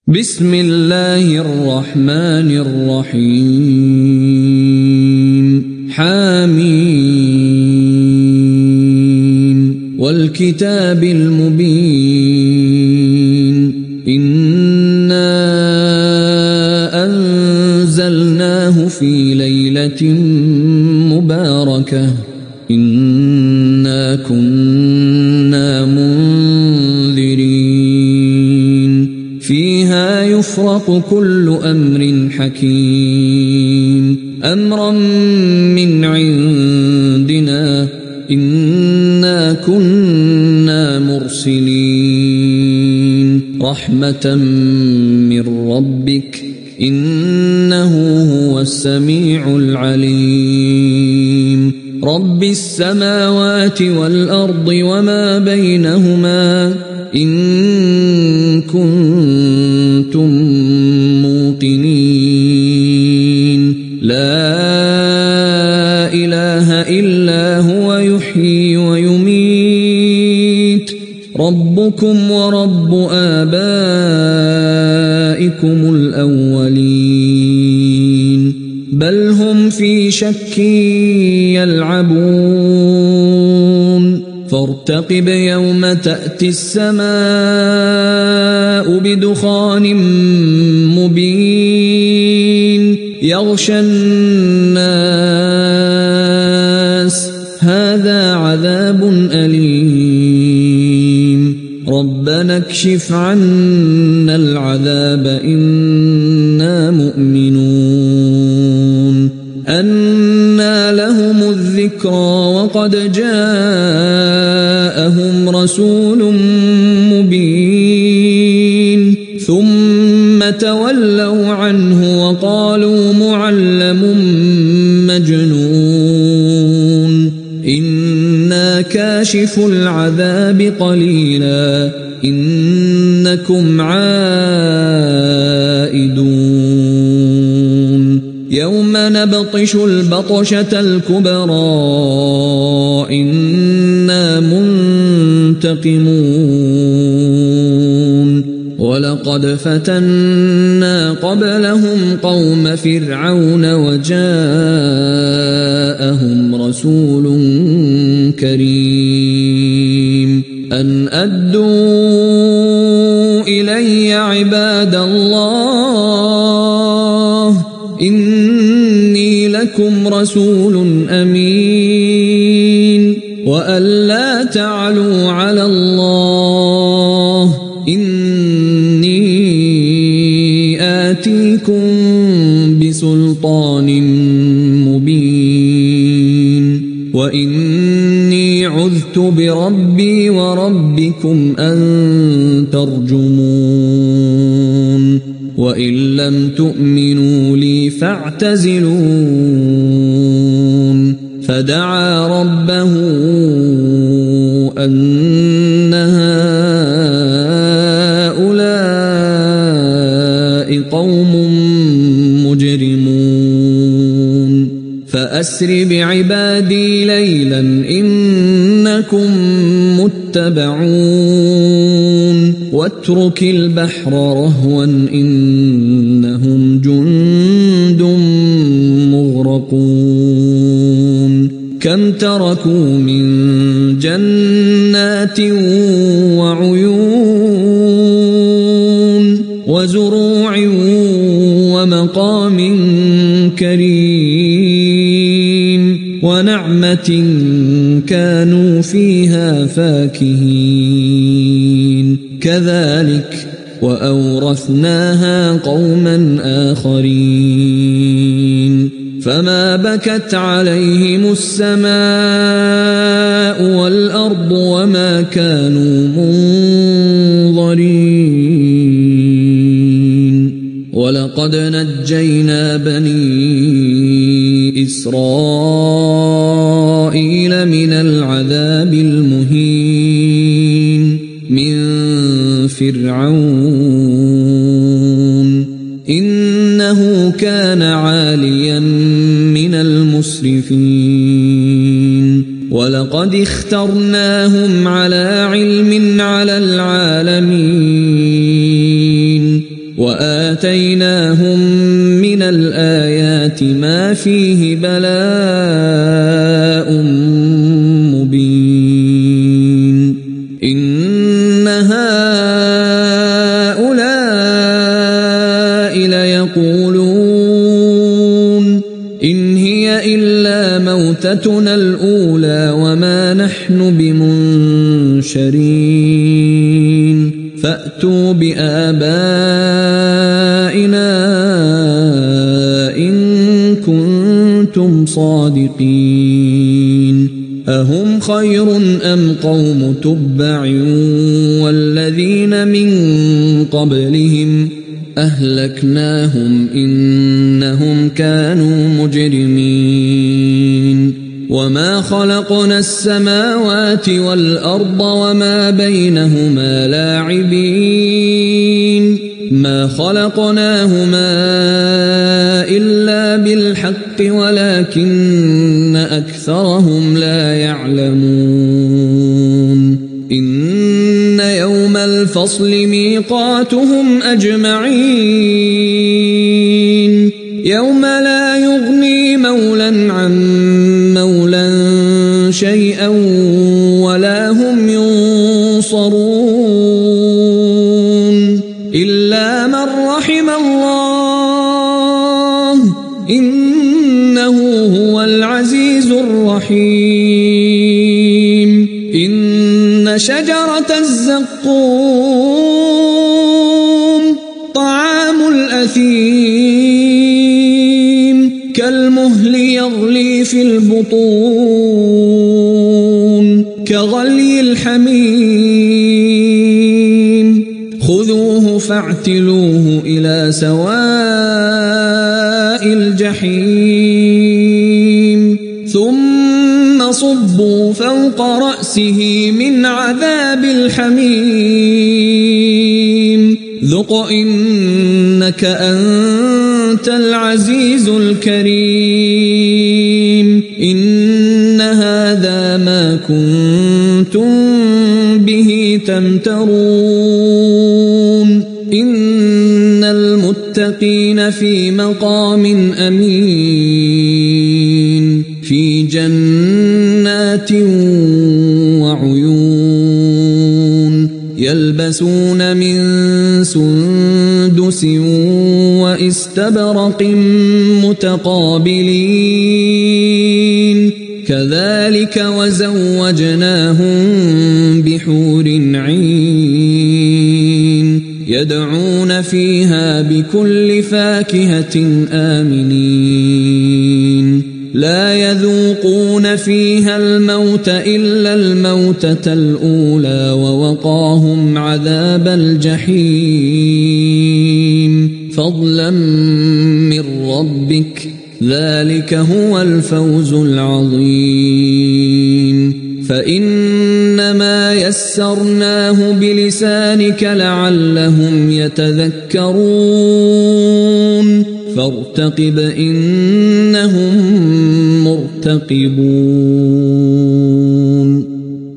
بسم الله الرحمن الرحيم حميم والكتاب المبين إنا أنزلناه في ليلة مباركة إنا كنا منذرين فيها يفرق كل أمر حكيم أمرا من عندنا إنا كنا مرسلين رحمة من ربك إنه هو السميع العليم رب السماوات والأرض وما بينهما إن كنتم موقنين لا إله إلا هو يحيي ويميت ربكم ورب آبائكم الأولين بل هم في شك يلعبون فارتقب يوم تأتي السماء بدخان مبين يغشى الناس هذا عذاب أليم ربنا اكشف عنا العذاب إنا مؤمنون أنى لهم الذكرى وقد جاءهم رسول مبين ثم تولوا عنه وقالوا معلم مجنون إنا كاشف العذاب قليلا إنكم عائدون يوم نبطش البطشة الكبرى إنا منتقمون ولقد فتنا قبلهم قوم فرعون وجاءهم رسول كريم أن أدوا إلي عباد الله إني لكم رسول أمين وأن لا تعلوا على الله إني آتيكم بسلطان مبين وإني عذت بربي وربكم أن ترجمون وإن لم تؤمنوا لي فاعتزلون فدعا ربه أن هؤلاء قوم مجرمون فأسر بعبادي ليلا إنكم متبعون واترك البحر رهوا إنهم جند مغرقون كم تركوا من جنات وعيون وزروع ومقام كريم ونعمة كانوا فيها فاكهين كذلك وأورثناها قوما آخرين فما بكت عليهم السماء والأرض وما كانوا منظرين ولقد نجينا بني إسرائيل من العذاب المهين من فرعون إنه كان عاليا من المسرفين ولقد اخترناهم على علم على العالمين وآتيناهم من الآيات ما فيه بلاء مبين إن هؤلاء ليقولون إن هي إلا موتتنا الأولى وما نحن بمنشرين فأتوا بآبائنا إن كنتم صادقين أهم خير أم قوم تبع والذين من قبلهم أهلكناهم إنهم كانوا مجرمين وما خلقنا السماوات والأرض وما بينهما لاعبين ما خلقناهما إلا بالحق ولكن أكثرهم لا يعلمون إن يوم الفصل ميقاتهم أجمعين يوم لا يغني مولا عن مولا شيئا ولا هم ينصرون إلا من رحم الله إنه هو العزيز الرحيم إن شجرة الزقوم طعام الأثيم كالمهل يغلي في البطون كغلي الحميم خذوه فاعتلوه إلى سواء الجحيم ثم صبوا فوق رأسه من عذاب الحميم ذق إنك أنت العزيز الكريم إن هذا ما كنتم به تمترون إن المتقين في مقام أمين في جنات وعيون يلبسون من سندس وإستبرق متقابلين كذلك وزوجناهم بحور عين يدعون فيها بكل فاكهة آمنين لا يذوقون فيها الموت إلا الموتة الأولى ووقاهم عذاب الجحيم فضلا من ربك ذلك هو الفوز العظيم فإنما يسرناه بلسانك لعلهم يتذكرون فارتقب إنهم مرتقبون